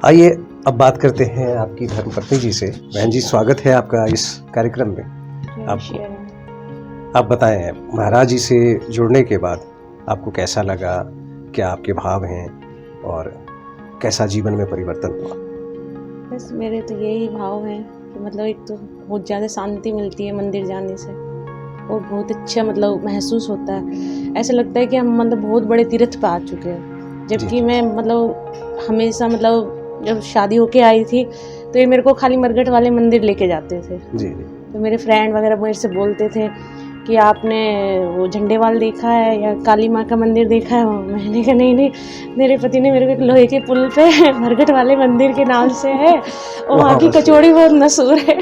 आइए अब बात करते हैं आपकी धर्मपत्नी जी से। बहन जी, स्वागत है आपका इस कार्यक्रम में। आप बताएं, महाराज जी से जुड़ने के बाद आपको कैसा लगा, क्या आपके भाव हैं और कैसा जीवन में परिवर्तन हुआ? बस मेरे तो यही भाव हैं कि मतलब एक तो बहुत ज़्यादा शांति मिलती है मंदिर जाने से और बहुत अच्छा मतलब महसूस होता है। ऐसा लगता है कि हम मतलब बहुत बड़े तीर्थ पे आ चुके हैं। जबकि मैं मतलब हमेशा मतलब जब शादी होके आई थी तो ये मेरे को खाली मरघट वाले मंदिर लेके जाते थे। जी। तो मेरे फ्रेंड वगैरह मेरे से बोलते थे कि आपने वो झंडेवाल देखा है या काली माँ का मंदिर देखा है? मैंने कहा नहीं, मेरे पति ने मेरे को एक लोहे के पुल पे मरघट वाले मंदिर के नाम से है और वहाँ की कचौड़ी बहुत मशहूर है।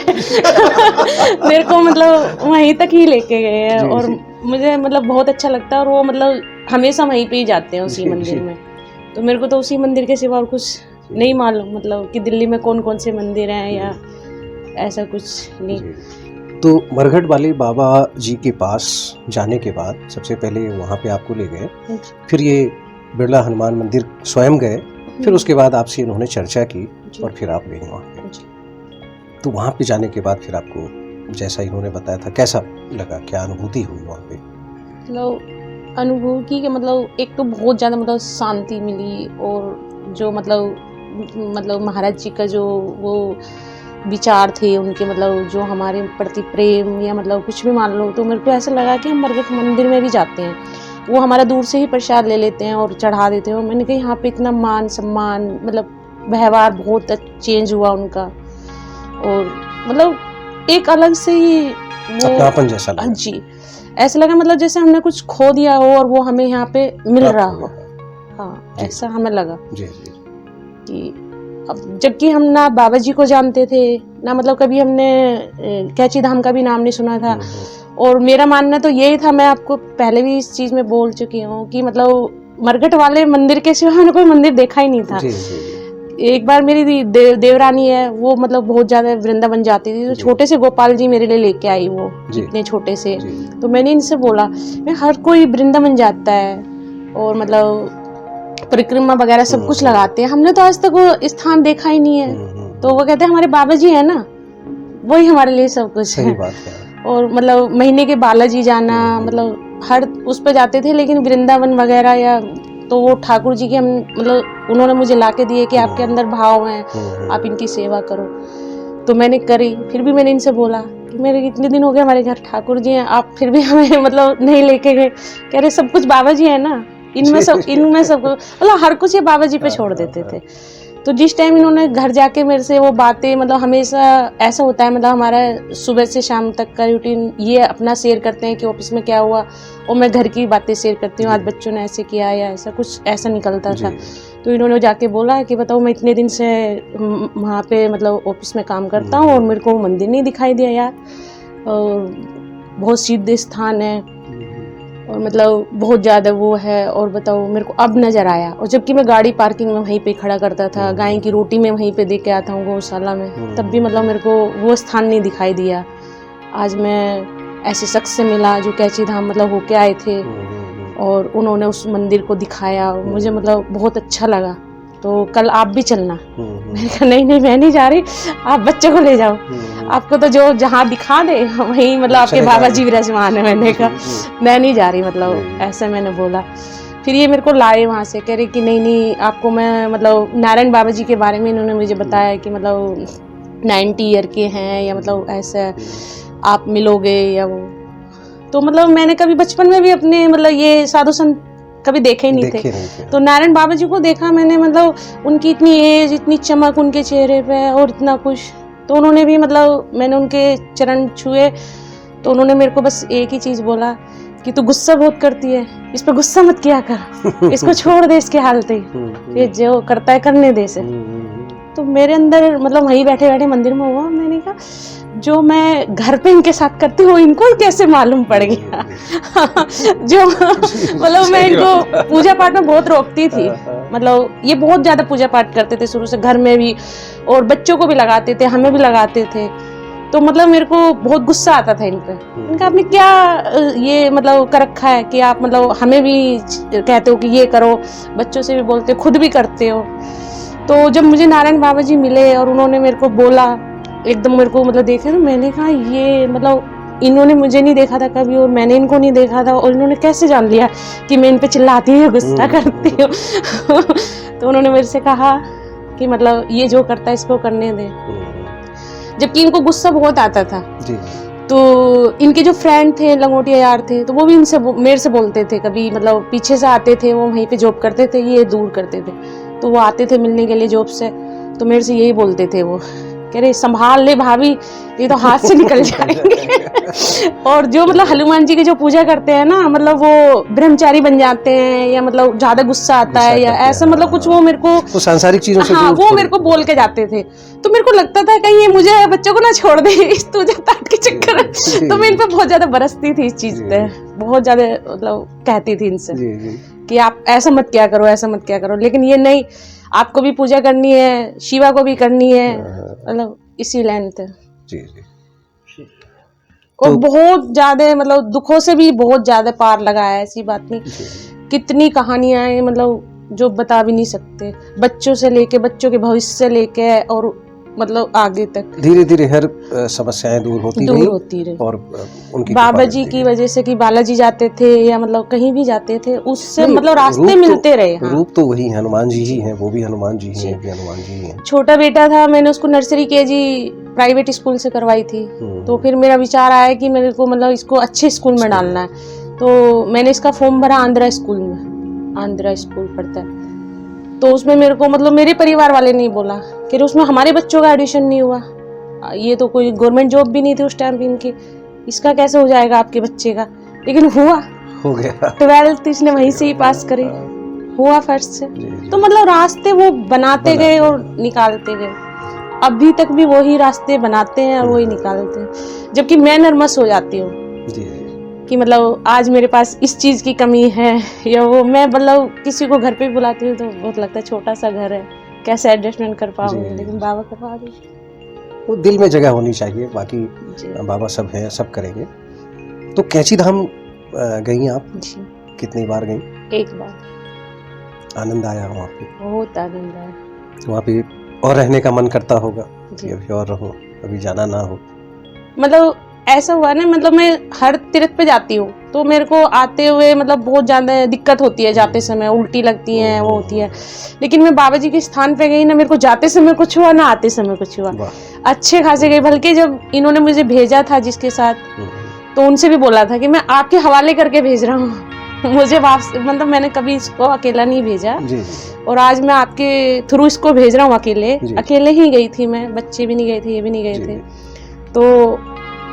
मेरे को मतलब वहीं तक ही लेके गए हैं और मुझे मतलब बहुत अच्छा लगता है और वो मतलब हमेशा वहीं पे ही जाते हैं उसी मंदिर में। तो मेरे को तो उसी मंदिर के सिवा और कुछ नहीं मालूम मतलब कि दिल्ली में कौन कौन से मंदिर हैं या ऐसा कुछ नहीं। तो मरघट वाले बाबा जी के पास जाने के बाद सबसे पहले वहाँ पे आपको ले गए, फिर ये बिरला हनुमान मंदिर स्वयं गए, फिर उसके बाद आपसे इन्होंने चर्चा की और फिर आप गए वहाँ पे। तो वहाँ पे जाने के बाद फिर आपको जैसा इन्होंने बताया था कैसा लगा, क्या अनुभूति हुई वहाँ पे? मतलब अनुभूति के मतलब एक तो बहुत ज़्यादा मतलब शांति मिली और जो मतलब महाराज जी का जो वो विचार थे उनके मतलब जो हमारे प्रति प्रेम या मतलब कुछ भी मान लो, तो मेरे को ऐसा लगा कि हम मरघट मंदिर में भी जाते हैं, वो हमारा दूर से ही प्रसाद ले लेते हैं और चढ़ा देते हैं। और मैंने कहा यहाँ पे इतना मान सम्मान मतलब व्यवहार बहुत चेंज हुआ उनका और मतलब एक अलग से ही वो अपनापन जैसा लगा। जी, ऐसा लगा मतलब जैसे हमने कुछ खो दिया हो और वो हमें यहाँ पे मिल रहा हो। हाँ, ऐसा हमें लगा कि अब जबकि हम ना बाबा जी को जानते थे ना मतलब कभी हमने कैची धाम का भी नाम नहीं सुना था। और मेरा मानना तो यही था, मैं आपको पहले भी इस चीज़ में बोल चुकी हूँ कि मतलब मरघट वाले मंदिर के सिवा मैंने कोई मंदिर देखा ही नहीं था। एक बार मेरी देवरानी है, वो मतलब बहुत ज़्यादा वृंदावन जाती थी, तो छोटे से गोपाल जी मेरे लिए लेके आई, वो इतने छोटे से। तो मैंने इनसे बोला मैं हर कोई वृंदावन जाता है और मतलब परिक्रमा वगैरह सब कुछ लगाते हैं, हमने तो आज तक वो स्थान देखा ही नहीं है। तो वो कहते हैं हमारे बाबा जी है ना, वही हमारे लिए सब कुछ है। और मतलब महीने के बालाजी जाना मतलब हर उस पर जाते थे, लेकिन वृंदावन वगैरह या तो वो ठाकुर जी के हम मतलब उन्होंने मुझे लाके दिए कि आपके अंदर भाव हैं, आप इनकी सेवा करो। तो मैंने करी। फिर भी मैंने इनसे बोला कि मेरे इतने दिन हो गए हमारे घर ठाकुर जी हैं, आप फिर भी हमें मतलब नहीं लेके गए। कह रहे सब कुछ बाबा जी है ना, इनमें सब मतलब हर कुछ ये बाबा जी पे छोड़ देते थे। तो जिस टाइम इन्होंने घर जाके मेरे से वो बातें मतलब हमेशा ऐसा होता है मतलब हमारा सुबह से शाम तक का रूटीन ये अपना शेयर करते हैं कि ऑफिस में क्या हुआ और मैं घर की बातें शेयर करती हूँ, आज बच्चों ने ऐसे किया या ऐसा कुछ ऐसा निकलता था। तो इन्होंने जाके बोला कि बताओ मैं इतने दिन से वहाँ पे मतलब ऑफिस में काम करता हूँ और मेरे को मंदिर नहीं दिखाई दिया यार, और बहुत सिद्ध स्थान है और मतलब बहुत ज़्यादा वो है, और बताओ मेरे को अब नज़र आया। और जबकि मैं गाड़ी पार्किंग में वहीं पे खड़ा करता था, गाय की रोटी में वहीं पे दे के आता हूँ गौशाला में, तब भी मतलब मेरे को वो स्थान नहीं दिखाई दिया। आज मैं ऐसे शख्स से मिला जो कैची धाम मतलब होके आए थे और उन्होंने उस मंदिर को दिखाया, मुझे मतलब बहुत अच्छा लगा। तो कल आप भी चलना। मैंने कहा नहीं मैं नहीं जा रही, आप बच्चे को ले जाओ, आपको तो जो जहाँ दिखा दे वहीं मतलब आपके बाबा जी विराजमान है। मैंने कहा मैं नहीं जा रही मतलब ऐसे मैंने बोला। फिर ये मेरे को लाए वहाँ से, कह रहे कि नहीं आपको मैं मतलब नारायण बाबा जी के बारे में इन्होंने मुझे बताया कि मतलब 90 ईयर के हैं या मतलब ऐसा आप मिलोगे या वो। तो मतलब मैंने कभी बचपन में भी अपने मतलब ये साधु संत कभी देखे ही नहीं थे। तो नारायण बाबा जी को देखा मैंने, मतलब उनकी इतनी एज, इतनी चमक उनके चेहरे पे और इतना कुछ। तो उन्होंने भी मतलब मैंने उनके चरण छुए तो उन्होंने मेरे को बस एक ही चीज़ बोला कि तू गुस्सा बहुत करती है, इस पे गुस्सा मत किया कर, इसको छोड़ दे इसके हालत ही, ये जो करता है करने दे से। तो मेरे अंदर मतलब वहीं बैठे बैठे मंदिर में हुआ, मैंने कहा जो मैं घर पे इनके साथ करती हूँ इनको कैसे मालूम पड़ गया। जो मतलब मैं इनको पूजा पाठ में बहुत रोकती थी, मतलब ये बहुत ज्यादा पूजा पाठ करते थे शुरू से, घर में भी और बच्चों को भी लगाते थे, हमें भी लगाते थे। तो मतलब मेरे को बहुत गुस्सा आता था इन पे। इनका आपने क्या ये मतलब कर रखा है कि आप मतलब हमें भी कहते हो कि ये करो, बच्चों से भी बोलते हो, खुद भी करते हो। तो जब मुझे नारायण बाबा जी मिले और उन्होंने मेरे को बोला, एकदम मेरे को मतलब देखे, तो मैंने कहा ये मतलब इन्होंने मुझे नहीं देखा था कभी और मैंने इनको नहीं देखा था, और इन्होंने कैसे जान लिया कि मैं इन पे चिल्लाती हूँ, गुस्सा करती हूँ। तो उन्होंने मेरे से कहा कि मतलब ये जो करता है इसको करने दे, जबकि इनको गुस्सा बहुत आता था जी। तो इनके जो फ्रेंड थे, लंगोटिया यार थे, तो वो भी इनसे मेरे से बोलते थे, कभी मतलब पीछे से आते थे, वो वहीं पे जॉब करते थे, ये दूर करते थे, तो वो आते थे मिलने के लिए जॉब से, तो मेरे से यही बोलते थे वो, कह रहे संभाल ले भाभी, ये तो हाथ से निकल जाएंगे। और जो मतलब हनुमान जी की जो पूजा करते हैं ना, मतलब वो ब्रह्मचारी बन जाते हैं, या मतलब ज्यादा गुस्सा आता है या ऐसा, मतलब कुछ वो मेरे को तो सांसारिक चीजों से हाँ वो मेरे को बोल के जाते थे। तो मेरे को लगता था कहीं ये मुझे बच्चों को ना छोड़ दे इस पूजा पाठ के चक्कर में। तो मैं इन पे बहुत ज्यादा बरसती थी, इस चीज पे बहुत ज्यादा मतलब कहती थी इनसे कि आप ऐसा मत क्या करो, ऐसा मत क्या करो, लेकिन ये नहीं, आपको भी पूजा करनी है, शिवा को भी करनी है, मतलब इसी लाइन थे जी जी। और तो बहुत ज्यादा मतलब दुखों से भी बहुत ज्यादा पार लगाया, ऐसी बात नहीं, कितनी कहानियां हैं मतलब जो बता भी नहीं सकते, बच्चों से लेके, बच्चों के भविष्य से लेके और मतलब आगे तक धीरे धीरे हर समस्याएं दूर होती रही और उनकी बाबा जी की वजह से कि बालाजी जाते थे या मतलब कहीं भी जाते थे, उससे मतलब रास्ते मिलते रहे। हाँ। रूप तो वही हनुमान जी ही हैं, वो भी हनुमान जी ही हैं, भी हनुमान जी ही हैं। छोटा बेटा था, मैंने उसको नर्सरी केजी प्राइवेट स्कूल से करवाई थी, तो फिर मेरा विचार आया कि मेरे को मतलब इसको अच्छे स्कूल में डालना है, तो मैंने इसका फॉर्म भरा आंध्रा स्कूल में, आंध्रा स्कूल पढ़ता है, तो उसमें मेरे को मतलब मेरे परिवार वाले नहीं बोला कि उसमें हमारे बच्चों का एडमिशन नहीं हुआ, ये तो कोई गवर्नमेंट जॉब भी नहीं थी उस टाइम पे इनकी, इसका कैसे हो जाएगा आपके बच्चे का, लेकिन हुआ, हो गया 12th इसने वहीं से ही पास करी, हुआ फर्स्ट से। तो मतलब रास्ते वो बनाते गए और निकालते गए, अभी तक भी वही रास्ते बनाते हैं और वही निकालते हैं, जबकि मैं नर्वस हो जाती हूँ कि मतलब आज मेरे पास इस चीज की कमी है या वो, मैं मतलब किसी को घर पे बुलाती हूँ तो बहुत लगता है छोटा सा घर है, कैसे एडजस्टमेंट कर पाऊंगी, लेकिन बाबा करवा दे, वो दिल में जगह होनी चाहिए, बाकी बाबा सब हैं, सब करेंगे। तो कैची धाम गई आप जी? कितनी बार गई? एक बार। आनंद आया वहाँ पे? बहुत आनंद आया वहाँ पे, और रहने का मन करता होगा कि अभी और रहो, अभी जाना ना हो। मतलब ऐसा हुआ ना, मतलब मैं हर तीर्थ पे जाती हूँ तो मेरे को आते हुए मतलब बहुत ज्यादा दिक्कत होती है, जाते समय उल्टी लगती है, वो होती है, लेकिन मैं बाबा जी के स्थान पे गई ना, मेरे को जाते समय कुछ हुआ ना आते समय कुछ हुआ, अच्छे खासे गए। बल्कि जब इन्होंने मुझे भेजा था जिसके साथ, तो उनसे भी बोला था कि मैं आपके हवाले करके भेज रहा हूँ, मुझे वापस मतलब मैंने कभी इसको अकेला नहीं भेजा जी। और आज मैं आपके थ्रू इसको भेज रहा हूँ अकेले ही गई थी मैं, बच्चे भी नहीं गए थे, ये भी नहीं गए थे। तो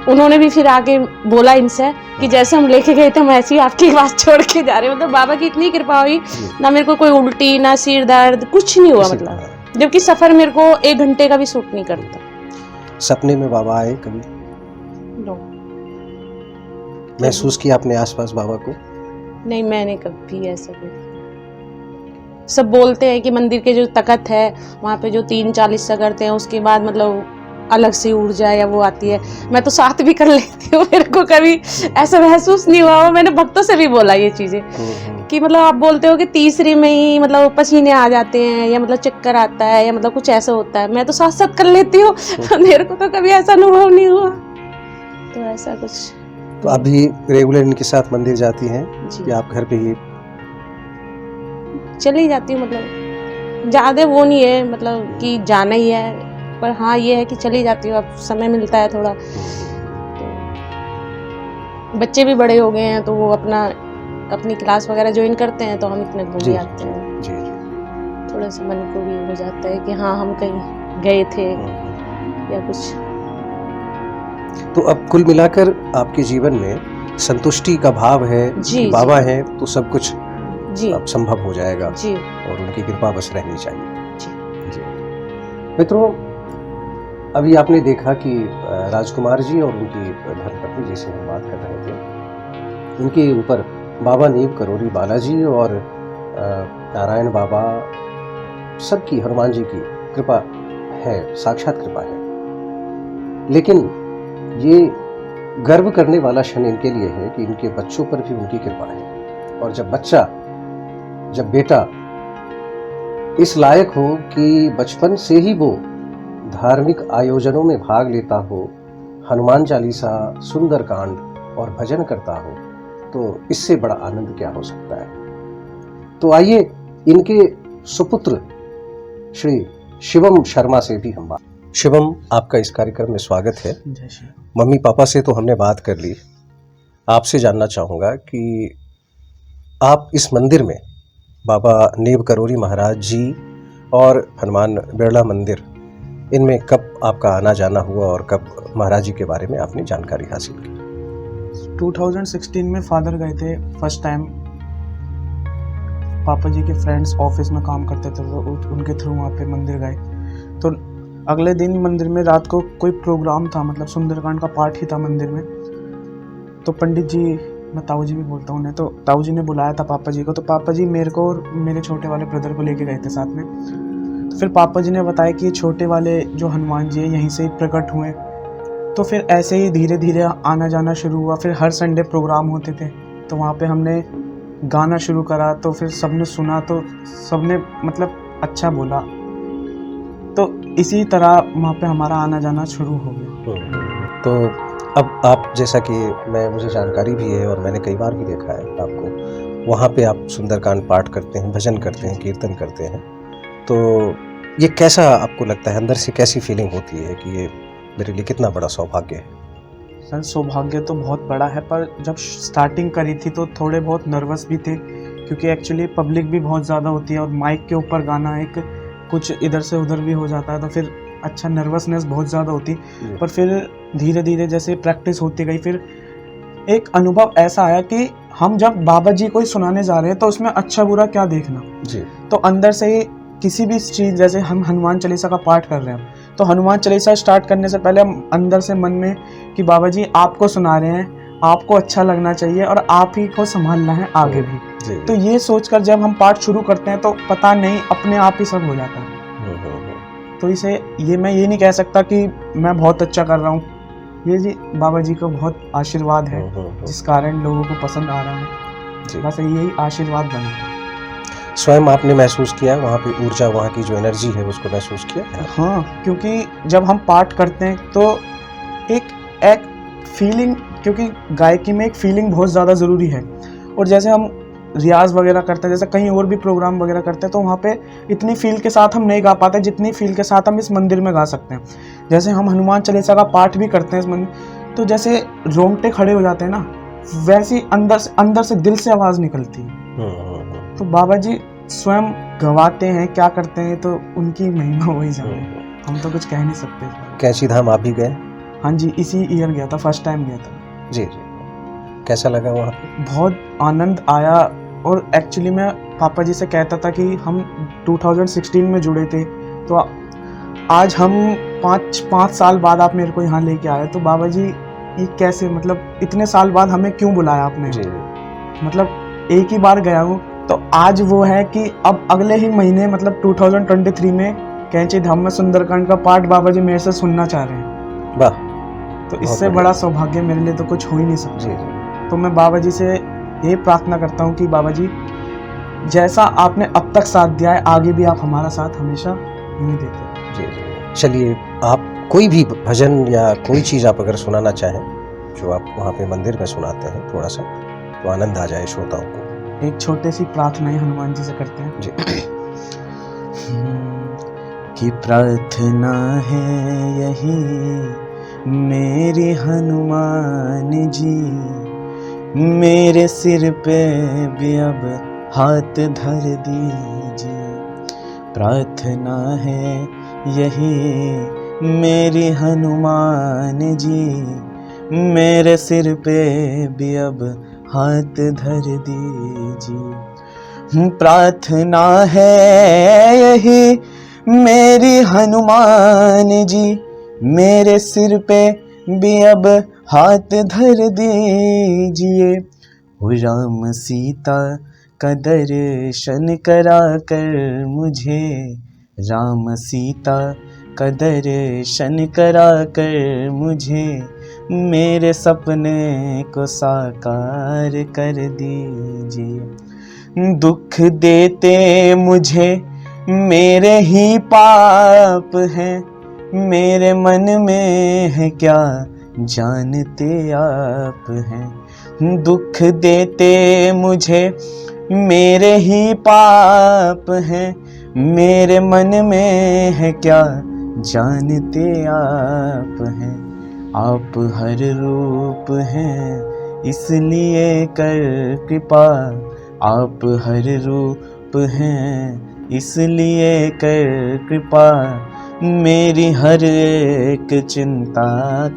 उन्होंने भी फिर आगे बोला इनसे कि जैसे हम लेके गए थे हम ऐसे ही आपकी बात छोड़ के जा रहे हैं। मतलब बाबा की इतनी कृपा हुई ना, मेरे को कोई उल्टी ना सिर दर्द कुछ नहीं हुआ, मतलब जबकि सफर मेरे को 1 घंटे का भी सूट नहीं करता। सपने में बाबा आए कभी? नो। महसूस किया अपने आसपास बाबा को? नहीं, मैंने कभी ऐसा कुछ। सब बोलते हैं कि मंदिर के जो तखत है वहाँ पे जो 3-4 हिस्सा करते हैं उसके बाद मतलब अलग से ऊर्जा या वो आती है, मैं तो साथ भी कर लेती हूँ, मेरे को कभी ऐसा महसूस नहीं हुआ। मैंने भक्तों से भी बोला ये चीजें कि मतलब आप बोलते हो कि तीसरी में ही मतलब पसीने आ जाते हैं या मतलब चक्कर आता है या मतलब कुछ ऐसा होता है, मैं तो साथ साथ कर लेती हूँ। मेरे को तो कभी ऐसा अनुभव नहीं हुआ, तो ऐसा कुछ। तो आप भी रेगुलर इनके साथ मंदिर जाती हैं या आप घर पे ही? चली जाती हूँ, मतलब ज्यादा वो नहीं है मतलब कि जाना ही है, पर हाँ ये है कि चली जाती हूँ, अब समय मिलता है थोड़ा, तो बच्चे भी बड़े हो गए हैं तो वो अपनी क्लास वगैरह ज्वाइन करते हैं, तो हम इतने घूम आते हैं जी। थोड़ा सा मन को भी हो जाता है कि हाँ हम कहीं गए थे या कुछ। तो अब कुल मिलाकर आपके जीवन में संतुष्टि का भाव है जी, बाबा है तो सब कुछ जी अब संभव हो जाएगा जी, और उनकी कृपा बस रहनी चाहिए जी। मित्रों, अभी आपने देखा कि राजकुमार जी और उनकी धर्मपत्नी जिसे हम बात कर रहे थे, उनके ऊपर बाबा नीव करोड़ी बालाजी और नारायण बाबा सबकी, हनुमान जी की कृपा है, साक्षात कृपा है। लेकिन ये गर्व करने वाला क्षण इनके लिए है कि इनके बच्चों पर भी उनकी कृपा है, और जब बेटा इस लायक हो कि बचपन से ही वो धार्मिक आयोजनों में भाग लेता हो, हनुमान चालीसा, सुंदरकांड और भजन करता हो, तो इससे बड़ा आनंद क्या हो सकता है। तो आइए इनके सुपुत्र श्री शिवम शर्मा से भी हम बात। शिवम, आपका इस कार्यक्रम में स्वागत है। मम्मी पापा से तो हमने बात कर ली, आपसे जानना चाहूँगा कि आप इस मंदिर में बाबा नेव करोरी महाराज जी और हनुमान बिरला मंदिर, इनमें कब आपका आना जाना हुआ और कब महाराज जी के बारे में आपने जानकारी हासिल की। 2016 में फादर गए थे फर्स्ट टाइम, पापा जी के फ्रेंड्स ऑफिस में काम करते थे तो उनके थ्रू वहाँ पे मंदिर गए। तो अगले दिन मंदिर में रात को कोई प्रोग्राम था, मतलब सुंदरकांड का पाठ ही था मंदिर में। तो पंडित जी, मैं ताऊ जी भी बोलता हूँ उन्हें, तो ताऊ जी ने बुलाया था पापा जी को। तो पापा जी मेरे को और मेरे छोटे वाले ब्रदर को लेके गए थे साथ में। तो फिर पापा जी ने बताया कि ये छोटे वाले जो हनुमान जी हैं यहीं से ही प्रकट हुए। तो फिर ऐसे ही धीरे धीरे आना जाना शुरू हुआ। फिर हर संडे प्रोग्राम होते थे, तो वहाँ पे हमने गाना शुरू करा। तो फिर सबने सुना, तो सबने मतलब अच्छा बोला। तो इसी तरह वहाँ पे हमारा आना जाना शुरू हो गया। तो अब आप, जैसा कि मुझे जानकारी भी है और मैंने कई बार भी देखा है आपको, वहाँ पे आप सुंदरकांड पाठ करते हैं, भजन करते हैं, कीर्तन करते हैं। तो ये कैसा आपको लगता है, अंदर से कैसी फीलिंग होती है कि ये मेरे लिए कितना बड़ा सौभाग्य है। सर सौभाग्य तो बहुत बड़ा है, पर जब स्टार्टिंग करी थी तो थोड़े बहुत नर्वस भी थे, क्योंकि एक्चुअली पब्लिक भी बहुत ज़्यादा होती है और माइक के ऊपर गाना एक कुछ इधर से उधर भी हो जाता है, तो फिर अच्छा नर्वसनेस बहुत ज़्यादा होती। पर फिर धीरे धीरे जैसे प्रैक्टिस होती गई, फिर एक अनुभव ऐसा आया कि हम जब बाबा जी को ही सुनाने जा रहे हैं तो उसमें अच्छा बुरा क्या देखना जी। तो अंदर से ही किसी भी चीज़, जैसे हम हनुमान चालीसा का पाठ कर रहे हैं तो हनुमान चालीसा स्टार्ट करने से पहले हम अंदर से मन में कि बाबा जी आपको सुना रहे हैं, आपको अच्छा लगना चाहिए और आप ही को संभालना है आगे भी। तो ये सोचकर जब हम पाठ शुरू करते हैं तो पता नहीं अपने आप ही सब हो जाता है। तो इसे मैं ये नहीं कह सकता कि मैं बहुत अच्छा कर रहा हूँ, ये जी बाबा जी का बहुत आशीर्वाद है जिस कारण लोगों को पसंद आ रहा है। बस यही आशीर्वाद बना है। स्वयं आपने महसूस किया वहाँ पे ऊर्जा, वहाँ की जो एनर्जी है उसको महसूस किया? हाँ, क्योंकि जब हम पाठ करते हैं तो एक फीलिंग, क्योंकि गायकी में एक फीलिंग बहुत ज़्यादा ज़रूरी है। और जैसे हम रियाज वगैरह करते हैं, जैसे कहीं और भी प्रोग्राम वगैरह करते हैं, तो वहाँ पे इतनी फील के साथ हम नहीं गा पाते जितनी फील के साथ हम इस मंदिर में गा सकते हैं। जैसे हम हनुमान चालीसा का पाठ भी करते हैं इस मंदिर, तो जैसे रोंगटे खड़े हो जाते हैं ना, वैसी अंदर से दिल से आवाज़ निकलती है। तो बाबा जी स्वयं गवाते हैं, क्या करते हैं, तो उनकी महिमा वही जाने, हम तो कुछ कह नहीं सकते। कैंची धाम आप भी गए? हाँ जी, इसी ईयर गया था, फर्स्ट टाइम गया था। जी जी। कैसा लगा वहाँ पे? बहुत आनंद आया। और एक्चुअली मैं पापा जी से कहता था कि हम 2016 में जुड़े थे, तो आज हम 5 साल बाद आप मेरे को यहाँ लेके आए, तो बाबा जी ये कैसे, मतलब इतने साल बाद हमें क्यों बुलाया आपने? मतलब एक ही बार गया हूँ। तो आज वो है कि अब अगले ही महीने, मतलब 2023 में कैंची धाम में सुंदरकांड का पाठ बाबा जी मेरे से सुनना चाह रहे हैं। वाह, तो इससे बड़ा सौभाग्य मेरे लिए तो कुछ हो ही नहीं सकता। तो मैं बाबा जी से ये प्रार्थना करता हूँ कि बाबा जी जैसा आपने अब तक साथ दिया है, आगे भी आप हमारा साथ हमेशा यूँ देते। जी। चलिए, आप कोई भी भजन या कोई चीज़ आप अगर सुनाना चाहें जो आप वहाँ पे मंदिर में सुनाते हैं, थोड़ा सा तो आनंद आ जाए श्रोताओं को। एक छोटी सी प्रार्थना ही हनुमान जी से करते हैं जी। कि प्रार्थना है यही मेरी हनुमान जी, मेरे सिर पे भी अब हाथ धर दीजिए। प्रार्थना है यही मेरी हनुमान जी, मेरे सिर पे भी अब हाथ धर दीजिए। प्रार्थना है यही मेरी हनुमान जी, मेरे सिर पे भी अब हाथ धर दीजिए। हो राम सीता का दर्शन करा कर मुझे, राम सीता का दर्शन करा कर मुझे, मेरे सपने को साकार कर दीजिए। दुख देते मुझे मेरे ही पाप हैं, मेरे मन में है क्या जानते आप हैं। दुख देते मुझे मेरे ही पाप हैं, मेरे मन में है क्या जानते आप हैं। आप हर रूप हैं इसलिए कर कृपा, आप हर रूप हैं इसलिए कर कृपा। मेरी हर एक चिंता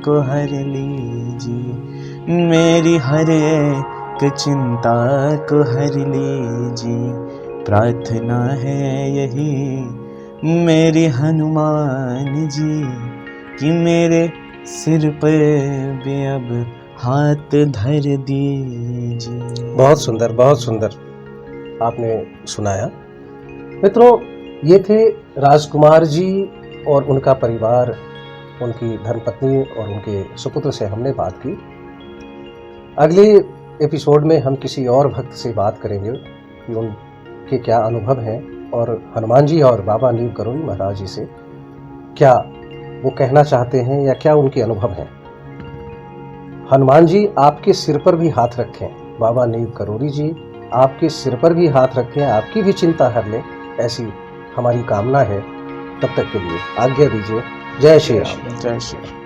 को हर लीजिए, मेरी हर एक चिंता को हर लीजिए। प्रार्थना है यही मेरी हनुमान जी कि मेरे सिर पर भी अब हाथ धर दीजिए। बहुत सुंदर, बहुत सुंदर आपने सुनाया। मित्रों, ये थे राजकुमार जी और उनका परिवार, उनकी धर्मपत्नी और उनके सुपुत्र से हमने बात की। अगले एपिसोड में हम किसी और भक्त से बात करेंगे कि उनके क्या अनुभव हैं और हनुमान जी और बाबा नीम करोली महाराज जी से क्या वो कहना चाहते हैं या क्या उनके अनुभव हैं। हनुमान जी आपके सिर पर भी हाथ रखें, बाबा नीम करोली जी आपके सिर पर भी हाथ रखें, आपकी भी चिंता हर लें, ऐसी हमारी कामना है। तब तक के लिए आज्ञा दीजिए। जय श्री राम। जय श्री राम।